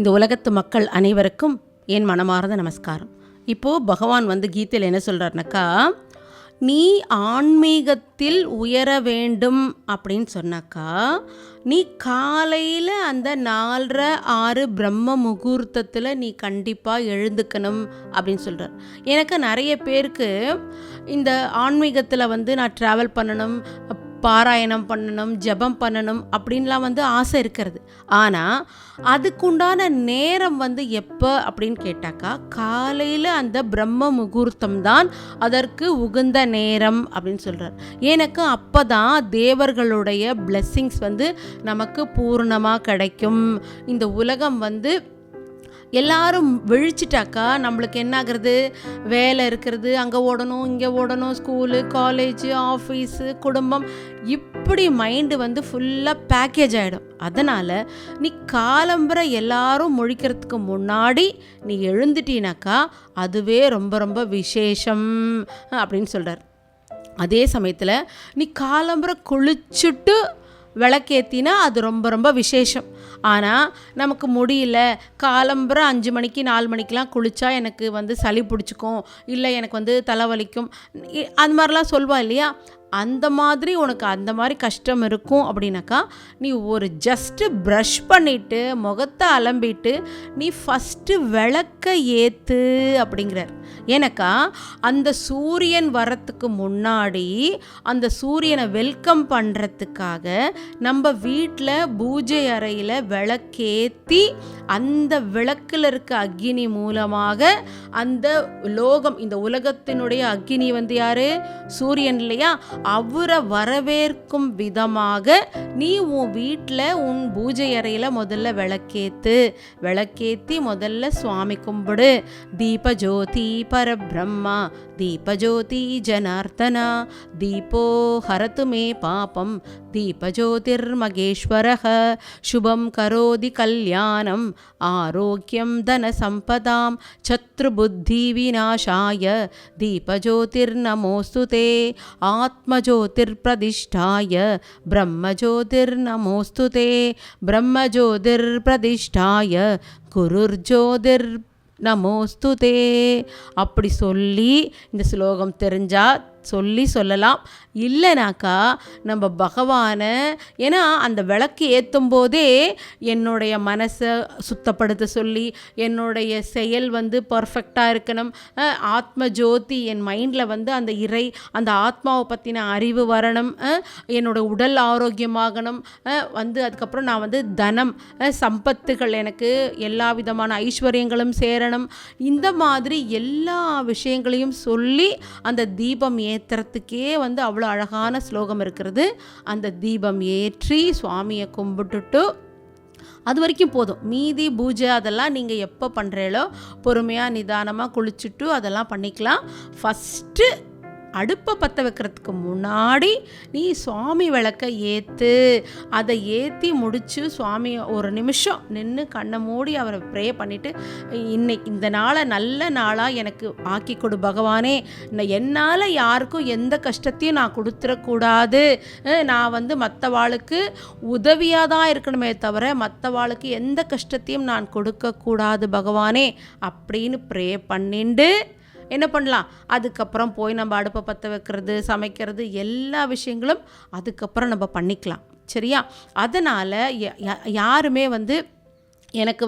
இந்த உலகத்து மக்கள் அனைவருக்கும் என் மனமார்ந்த நமஸ்காரம். இப்போது பகவான் கீதையில் என்ன சொல்கிறாருனாக்கா, நீ ஆன்மீகத்தில் உயர வேண்டும் அப்படின்னு சொன்னாக்கா, நீ காலையில் அந்த 4:30 பிரம்ம முகூர்த்தத்தில் நீ கண்டிப்பாக எழுந்துக்கணும் அப்படின்னு சொல்கிறார். எனக்கு நிறைய பேருக்கு இந்த ஆன்மீகத்தில் நான் ட்ராவல் பண்ணணும், பாராயணம் பண்ணணும், ஜபம் பண்ணணும் அப்படின்லாம் ஆசை இருக்கிறது. ஆனால் அதுக்குண்டான நேரம் எப்போ அப்படின்னு கேட்டாக்கா, காலையில் அந்த பிரம்ம முகூர்த்தம் தான் அதற்கு உகந்த நேரம் அப்படின்னு சொல்கிறார். எனக்கு அப்போ தான் தேவர்களுடைய பிளெஸ்ஸிங்ஸ் நமக்கு பூர்ணமாக கிடைக்கும். இந்த உலகம் எல்லாரும் விழிச்சிட்டாக்கா நம்மளுக்கு என்ன ஆகிறது, வேலை இருக்கிறது, அங்கே ஓடணும் இங்கே ஓடணும், ஸ்கூலு காலேஜு ஆஃபீஸு குடும்பம், இப்படி மைண்டு ஃபுல்லாக பேக்கேஜ் ஆகிடும். அதனால் நீ காலம்பரை எல்லாரும் முழிக்கிறதுக்கு முன்னாடி நீ எழுந்துட்டீனாக்கா அதுவே ரொம்ப ரொம்ப விசேஷம் அப்படின்னு சொல்கிறார். அதே சமயத்தில் நீ காலம்பரை குளிச்சுட்டு விளக்கேற்றினா அது ரொம்ப ரொம்ப விசேஷம். ஆனால் நமக்கு முடியல, காலம்பரை 5 மணிக்கு 4 மணிக்கெலாம் குளித்தா எனக்கு சளி பிடிச்சிக்கும், இல்லை எனக்கு தலைவலிக்கும், அது மாதிரிலாம் சொல்வா இல்லையா. அந்த மாதிரி உனக்கு அந்த மாதிரி கஷ்டம் இருக்கும் அப்படின்னாக்கா, நீ ஒரு ஜஸ்ட்டு ப்ரஷ் பண்ணிவிட்டு முகத்தை அலம்பிட்டு நீ ஃபஸ்ட்டு விளக்க ஏற்று அப்படிங்கிறார். ஏன்னாக்கா அந்த சூரியன் வரத்துக்கு முன்னாடி அந்த சூரியனை வெல்கம் பண்ணுறதுக்காக நம்ம வீட்டில் பூஜை அறையில் விளக்கேற்றி அந்த விளக்கில் இருக்க அக்னி மூலமாக அந்த லோகம், இந்த உலகத்தினுடைய அக்னி யார், சூரியன் இல்லையா, அவரை வரவேற்கும் விதமாக நீ உன் வீட்டில் உன் பூஜை அறையில் முதல்ல விளக்கேற்றி முதல்ல சுவாமி கும்பிடு. தீபஜோதி பரபிரம்மா தீபஜோதி ஜனார்த்தனா தீபோ ஹரத்து மே பாபம் தீபஜோதிர்மகேஸ்வரः சுபம் கரோதி கல்யாணம் ஆரோக்கியம் தன சம்பதாம் சத்ருபுத்தி விநாசாய தீபஜோதிர்நமோஸ்துதே ஆத்மஜோதிர்பிரதிஷ்டாய பிரம்மஜோதிர்நமோஸ்துதே பிரம்மஜோதிர்பிரதிஷ்டாய குருர்ஜோதிர் நமோஸ்துதே. அப்படி சொல்லி இந்த ஸ்லோகம் தெரிஞ்சால் சொல்லலாம். இல்லைனாக்கா நம்ம பகவானை, ஏன்னா அந்த விளக்கு ஏற்றும் போதே என்னுடைய மனசை சுத்தப்படுத்த சொல்லி, என்னுடைய செயல் பர்ஃபெக்டாக இருக்கணும், ஆத்ம ஜோதி என் மைண்டில் அந்த இறை அந்த ஆத்மாவை பற்றின அறிவு வரணும், என்னோட உடல் ஆரோக்கியமாகணும், அதுக்கப்புறம் நான் தனம் சம்பத்துகள் எனக்கு எல்லா விதமான ஐஸ்வர்யங்களும் சேரணும். இந்த மாதிரி எல்லா விஷயங்களையும் சொல்லி அந்த தீபம் ஏற்றுறதுக்கே அவ்வளோ அழகான ஸ்லோகம் இருக்கிறது. அந்த தீபம் ஏற்றி சுவாமியை கும்பிட்டுட்டு அது வரைக்கும் போதும். மீதி பூஜை அதெல்லாம் நீங்கள் எப்போ பண்ணுறீங்களோ பொறுமையாக நிதானமாக குளிச்சுட்டு அதெல்லாம் பண்ணிக்கலாம். ஃபஸ்ட்டு அடுப்பை பற்ற வைக்கிறதுக்கு முன்னாடி நீ சுவாமி விளக்கை ஏற்று, அதை ஏற்றி முடித்து சுவாமியை ஒரு நிமிஷம் நின்று கண்ணை மூடி அவரை ப்ரே பண்ணிவிட்டு, இன்னைக்கு இந்த நாளை நல்ல நாளாக எனக்கு ஆக்கி கொடு பகவானே, என்னால் யாருக்கும் எந்த கஷ்டத்தையும் நான் கொடுத்துடக்கூடாது, நான் மற்றவாளுக்கு உதவியாக தான் இருக்கணுமே தவிர மற்றவாளுக்கு எந்த கஷ்டத்தையும் நான் கொடுக்கக்கூடாது பகவானே அப்படின்னு ப்ரே பண்ணிண்டு என்ன பண்ணலாம், அதுக்கப்புறம் போய் நம்ம அடுப்பை பற்ற வைக்கிறது, சமைக்கிறது, எல்லா விஷயங்களும் அதுக்கப்புறம் நம்ம பண்ணிக்கலாம். சரியா? அதனால் யாருமே எனக்கு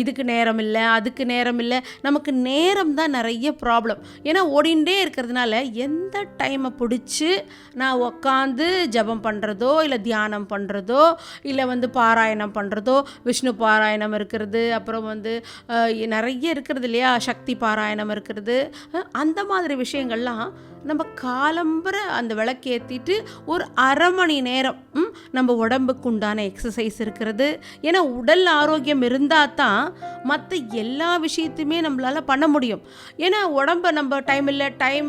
இதுக்கு நேரம் இல்லை அதுக்கு நேரம் இல்லை, நமக்கு நேரம் தான் நிறைய ப்ராப்ளம். ஏன்னா ஓடிண்டே இருக்கிறதுனால எந்த டைமை பிடிச்சி நான் உக்காந்து ஜபம் பண்ணுறதோ இல்லை தியானம் பண்ணுறதோ இல்லை பாராயணம் பண்ணுறதோ, விஷ்ணு பாராயணம் இருக்கிறது, அப்புறம் நிறைய இருக்கிறது இல்லையா, சக்தி பாராயணம் இருக்கிறது, அந்த மாதிரி விஷயங்கள்லாம் நம்ம காலம்பரை அந்த விளக்கேற்றிட்டு ஒரு அரை மணி நேரம் நம்ம உடம்புக்கு உண்டான எக்ஸசைஸ் இருக்கிறது. ஏன்னா உடல் ஆரோக்கியம் இருந்தால் தான் மற்ற எல்லா விஷயத்தையுமே நம்மளால் பண்ண முடியும். ஏன்னா உடம்பை நம்ம டைம்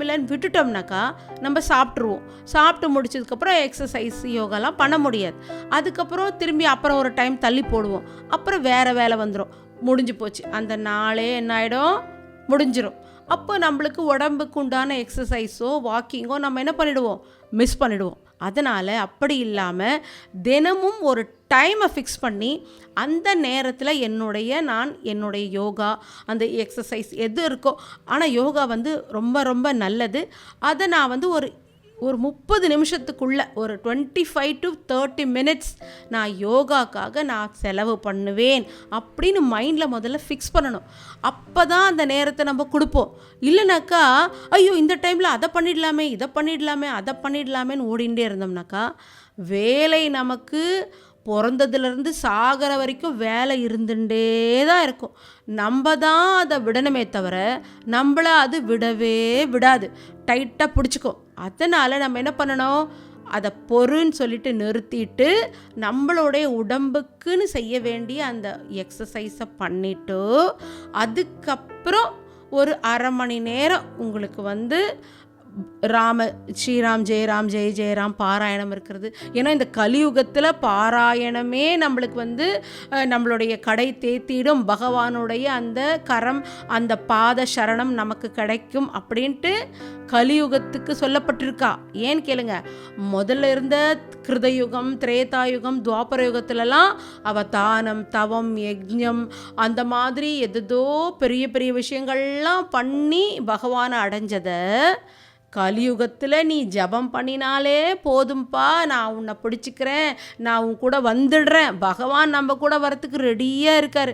இல்லைன்னு விட்டுட்டோம்னாக்கா நம்ம சாப்பிட்டு முடிச்சதுக்கப்புறம் எக்ஸசைஸ் யோகாலாம் பண்ண முடியாது. அதுக்கப்புறம் திரும்பி அப்புறம் ஒரு டைம் தள்ளி போடுவோம், அப்புறம் வேறு வேலை வந்துடும், முடிஞ்சு போச்சு, அந்த நாளே என்ன ஆகிடும், முடிஞ்சிடும். அப்போ நம்மளுக்கு உடம்புக்கு உண்டான எக்ஸசைஸோ வாக்கிங்கோ நம்ம என்ன பண்ணிடுவோம், மிஸ் பண்ணிடுவோம். அதனால் அப்படி இல்லாமல் தினமும் ஒரு டைமை ஃபிக்ஸ் பண்ணி அந்த நேரத்தில் என்னுடைய யோகா, அந்த எக்ஸசைஸ் எது இருக்கோ, ஆனால் யோகா வந்து ரொம்ப ரொம்ப நல்லது. அதை நான் வந்து ஒரு 30 நிமிஷத்துக்குள்ளே ஒரு 25 to 30 minutes நான் யோகாக்காக நான் செலவு பண்ணுவேன் அப்படின்னு மைண்டில் முதல்ல ஃபிக்ஸ் பண்ணணும். அப்போ தான் அந்த நேரத்தை நம்ம கொடுப்போம். இல்லைனாக்கா ஐயோ இந்த டைமில் அதை பண்ணிடலாமே, இதை பண்ணிடலாமே, அதை பண்ணிடலாமேன்னு ஓடிண்டே இருந்தோம்னாக்கா வேலை நமக்கு பிறந்ததுலேருந்து சாகிற வரைக்கும் வேலை இருந்துட்டே தான் இருக்கும். நம்ம தான் அதை விடணுமே தவிர நம்மளை அது விடவே விடாது, டைட்டாக பிடிச்சிக்கும். அதனால் நம்ம என்ன பண்ணணும், அதை பொறுன்னு சொல்லிட்டு நிறுத்திட்டு நம்மளுடைய உடம்புக்குன்னு செய்ய வேண்டிய அந்த எக்ஸசைஸை பண்ணிவிட்டு அதுக்கப்புறம் ஒரு அரை மணி நேரம் உங்களுக்கு வந்து ஸ்ரீராம் ஜெயராம் ஜெய ஜெயராம் பாராயணம் இருக்கிறது. ஏன்னா இந்த கலியுகத்தில் பாராயணமே நம்மளுக்கு வந்து நம்மளுடைய கடை தேத்திடும், பகவானுடைய அந்த கரம், அந்த பாத சரணம் நமக்கு கிடைக்கும் அப்படின்ட்டு கலியுகத்துக்கு சொல்லப்பட்டிருக்கா. ஏன்னு கேளுங்க, முதல்ல இருந்த கிருதயுகம், திரேதாயுகம், துவாபர யுகத்துலலாம் அவதானம், தவம், யஜ்ஞம் அந்த மாதிரி எதோ பெரிய பெரிய விஷயங்கள்லாம் பண்ணி பகவானை அடைஞ்சதை கலியுகத்தில் நீ ஜபம் பண்ணினாலே போதும்பா, நான் உன்னை பிடிச்சிக்கிறேன், நான் உன் கூட வந்துடுறேன். பகவான் நம்ம கூட வரத்துக்கு ரெடியாக இருக்கார்,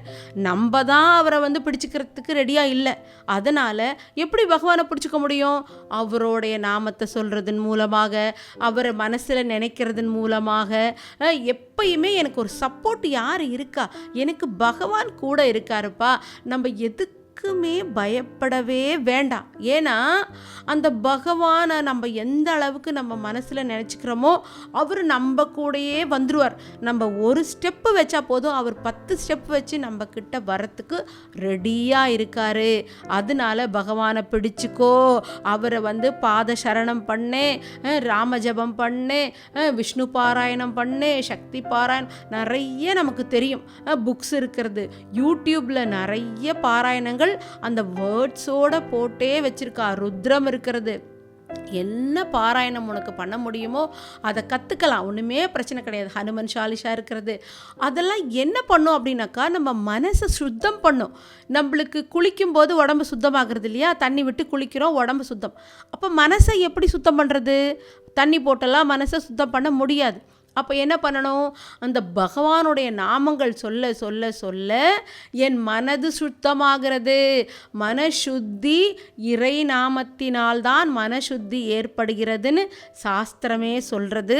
நம்ம தான் அவரை வந்து பிடிச்சிக்கிறதுக்கு ரெடியாக இல்லை. அதனால் எப்படி பகவானை பிடிச்சிக்க முடியும்? அவருடைய நாமத்தை சொல்கிறதன் மூலமாக, அவரை மனசில் நினைக்கிறதன் மூலமாக. எப்பயுமே எனக்கு ஒரு சப்போர்ட் யார் இருக்கா, எனக்கு பகவான் கூட இருக்காருப்பா. நம்ம எதுக்குமே பயப்படவே வேண்டாம். ஏன்னா அந்த பகவானை நம்ம எந்த அளவுக்கு நம்ம மனசில் நினச்சிக்கிறோமோ அவர் நம்ம கூடயே வந்துடுவார். நம்ம ஒரு ஸ்டெப்பு வச்சா போதும், அவர் 10 ஸ்டெப் வச்சு நம்ம கிட்ட வரத்துக்கு ரெடியாக இருக்காரு. அதனால பகவானை பிடிச்சிக்கோ, அவரை வந்து பாத சரணம் பண்ணே, ராம ஜபம் பண்ணே, விஷ்ணு பாராயணம் பண்ணே, சக்தி பாராயணம் நிறைய நமக்கு தெரியும், புக்ஸ் இருக்கிறது, யூடியூப்பில் நிறைய பாராயணங்கள் அந்த வேர்ட்ஸோட போட்டே வச்சிருக்கா. ருத்ரம் இருக்கிறது. என்ன பாராயணம் உனக்கு பண்ண முடியுமோ அதை கற்றுக்கலாம், ஒன்றுமே பிரச்சனை கிடையாது. ஹனுமன் சாலிஷா இருக்கிறது. அதெல்லாம் என்ன பண்ணும் அப்படின்னாக்கா நம்ம மனசை சுத்தம் பண்ணும். நம்மளுக்கு குளிக்கும்போது உடம்பு சுத்தமாகிறது இல்லையா, தண்ணி விட்டு குளிக்கிறோம், உடம்பு சுத்தம். அப்போ மனசை எப்படி சுத்தம் பண்ணுறது? தண்ணி போட்டெல்லாம் மனசை சுத்தம் பண்ண முடியாது. அப்போ என்ன பண்ணணும், அந்த பகவானுடைய நாமங்கள் சொல்ல சொல்ல சொல்ல என் மனது சுத்தமாகிறது. மனசுத்தி இறை நாமத்தினால்தான் மனசுத்தி ஏற்படுகிறதுன்னு சாஸ்திரமே சொல்கிறது.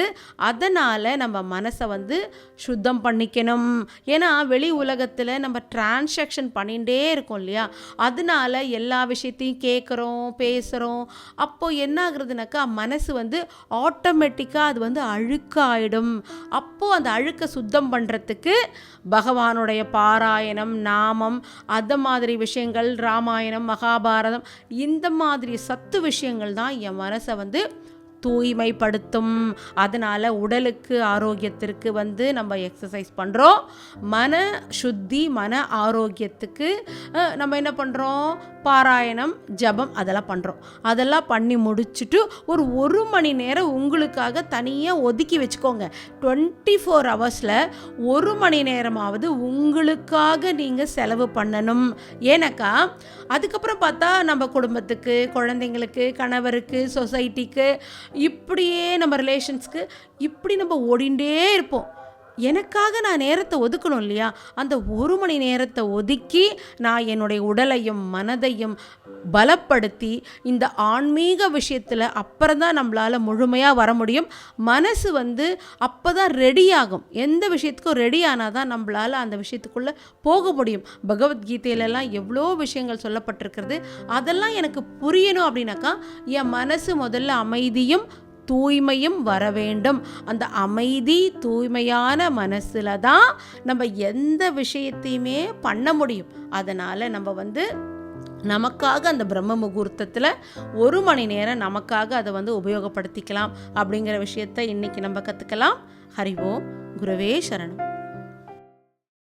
அதனால் நம்ம மனசை வந்து சுத்தம் பண்ணிக்கணும். ஏன்னா வெளி உலகத்தில் நம்ம டிரான்சாக்ஷன் பண்ணிகிட்டே இருக்கோம் இல்லையா, அதனால எல்லா விஷயத்தையும் கேட்குறோம், பேசுகிறோம். அப்போது என்ன ஆகுறதுனாக்கா மனசு வந்து ஆட்டோமேட்டிக்காக அது வந்து அழுக்காயிடும். அப்போது அந்த அழுக்க சுத்தம் பண்ணுறதுக்கு பகவானுடைய பாராயணம், நாமம், அந்த மாதிரி விஷயங்கள், ராமாயணம், மகாபாரதம், இந்த மாதிரி சத்து விஷயங்கள் தான் என் மனசை வந்து தூய்மைப்படுத்தும். அதனால் உடலுக்கு ஆரோக்கியத்திற்கு வந்து நம்ம எக்ஸசைஸ் பண்ணுறோம். மன சுத்தி, மன ஆரோக்கியத்துக்கு நம்ம என்ன பண்ணுறோம், பாராயணம், ஜபம் அதெல்லாம் பண்ணுறோம். அதெல்லாம் பண்ணி முடிச்சுட்டு ஒரு மணி நேரம் உங்களுக்காக தனியாக ஒதுக்கி வச்சுக்கோங்க. 24 ஹவர்ஸில் 1 மணி நேரமாவது உங்களுக்காக நீங்கள் செலவு பண்ணணும். ஏன்னாக்கா அதுக்கப்புறம் பார்த்தா நம்ம குடும்பத்துக்கு, குழந்தைங்களுக்கு, கணவருக்கு, சொசைட்டிக்கு, இப்படியே நம்ம ரிலேஷன்ஸ்க்கு இப்படி நம்ம ஓடிண்டே இருப்போம். எனக்காக நான் நேரத்தை ஒதுக்கணும் இல்லையா, அந்த 1 மணி நேரத்தை ஒதுக்கி நான் என்னுடைய உடலையும் மனதையும் பலப்படுத்தி இந்த ஆன்மீக விஷயத்தில் அப்புறம் தான் நம்மளால் முழுமையாக வர முடியும். மனசு வந்து அப்போ தான் ரெடியாகும். எந்த விஷயத்துக்கும் ரெடி ஆனால் தான் நம்மளால் அந்த விஷயத்துக்குள்ளே போக முடியும். பகவத்கீதையிலலாம் எவ்வளோ விஷயங்கள் சொல்லப்பட்டிருக்கிறது. அதெல்லாம் எனக்கு புரியணும் அப்படின்னாக்கா என் மனசு முதல்ல அமைதியும் தூய்மையும் வர வேண்டும். அந்த அமைதி, தூய்மையான மனசில் தான் நம்ம எந்த விஷயத்தையுமே பண்ண முடியும். அதனால் நம்ம வந்து நமக்காக அந்த பிரம்ம முகூர்த்தத்தில் 1 மணி நேரம் நமக்காக அதை வந்து உபயோகப்படுத்திக்கலாம் அப்படிங்கிற விஷயத்தை இன்றைக்கி நம்ம கற்றுக்கலாம். ஹரி ஓம். குருவே சரணம்.